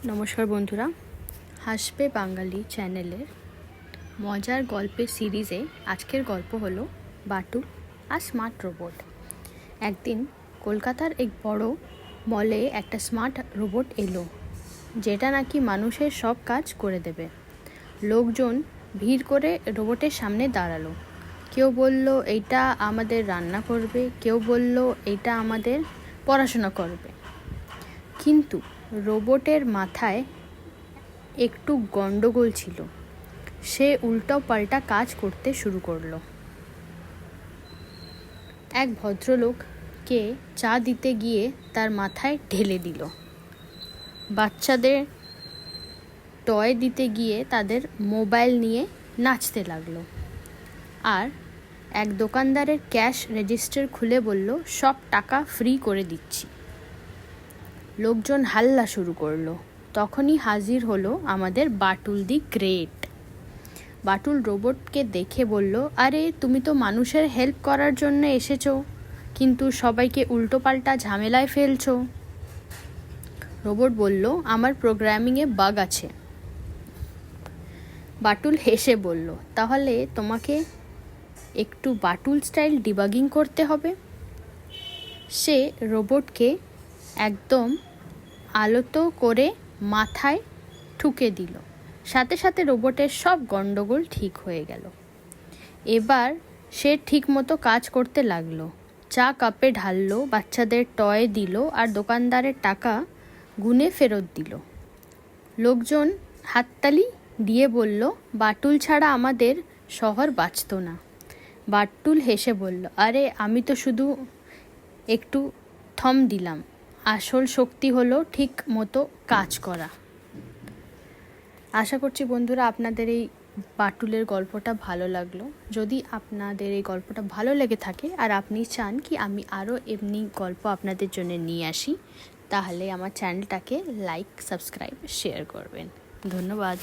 নমস্কার বন্ধুরা, হাসবে বাঙালি চ্যানেলের মজার গল্পের সিরিজে আজকের গল্প হলো বাটুল আর স্মার্ট রোবট। একদিন কলকাতার এক বড় মলে একটা স্মার্ট রোবট এলো, যেটা নাকি মানুষের সব কাজ করে দেবে। লোকজন ভিড় করে রোবটের সামনে দাঁড়ালো। কেউ বলল এইটা আমাদের রান্না করবে, কেউ বলল এইটা আমাদের পড়াশোনা করবে। কিন্তু রোবটের মাথায় একটু গন্ডগোল ছিল। সে উল্টো পাল্টা কাজ করতে শুরু করলো। এক ভদ্রলোককে চা দিতে গিয়ে তার মাথায় ঢেলে দিল। বাচ্চাদের টয় দিতে গিয়ে তাদের মোবাইল নিয়ে নাচতে লাগলো। আর এক দোকানদারের ক্যাশ রেজিস্টার খুলে বলল, সব টাকা ফ্রি করে দিচ্ছি। লোকজন হাল্লা শুরু করলো। তখনই হাজির হলো আমাদের বাটুল দি গ্রেট। বাটুল রোবটকে দেখে বলল, আরে তুমি তো মানুষের হেল্প করার জন্য এসেছো, কিন্তু সবাইকে উল্টোপাল্টা ঝামেলায় ফেলছো। রোবট বলল, আমার প্রোগ্রামিংয়ে বাগ আছে। বাটুল হেসে বলল, তাহলে তোমাকে একটু বাটুল স্টাইল ডিবাগিং করতে হবে। সে রোবটকে একদম আলতো করে মাথায় ঠুকে দিল। সাথে সাথে রোবটের সব গন্ডগোল ঠিক হয়ে গেল। এবার সে ঠিক মতো কাজ করতে লাগলো। চা কাপে ঢাললো, বাচ্চাদের টয় দিল, আর দোকানদারের টাকা গুনে ফেরত দিল। লোকজন হাততালি দিয়ে বলল, বাটুল ছাড়া আমাদের শহর বাঁচত না। বাটুল হেসে বলল, আরে আমি তো শুধু একটু থম দিলাম, আসল শক্তি হলো ঠিক মতো কাজ করা। আশা করছি বন্ধুরা আপনাদের এই বাটুলের গল্পটা ভালো লাগলো। যদি আপনাদের এই গল্পটা ভালো লেগে থাকে আর আপনি চান কি আমি আরও এমনি গল্প আপনাদের জন্য নিয়ে আসি, তাহলে আমার চ্যানেলটাকে লাইক, সাবস্ক্রাইব, শেয়ার করবেন। ধন্যবাদ।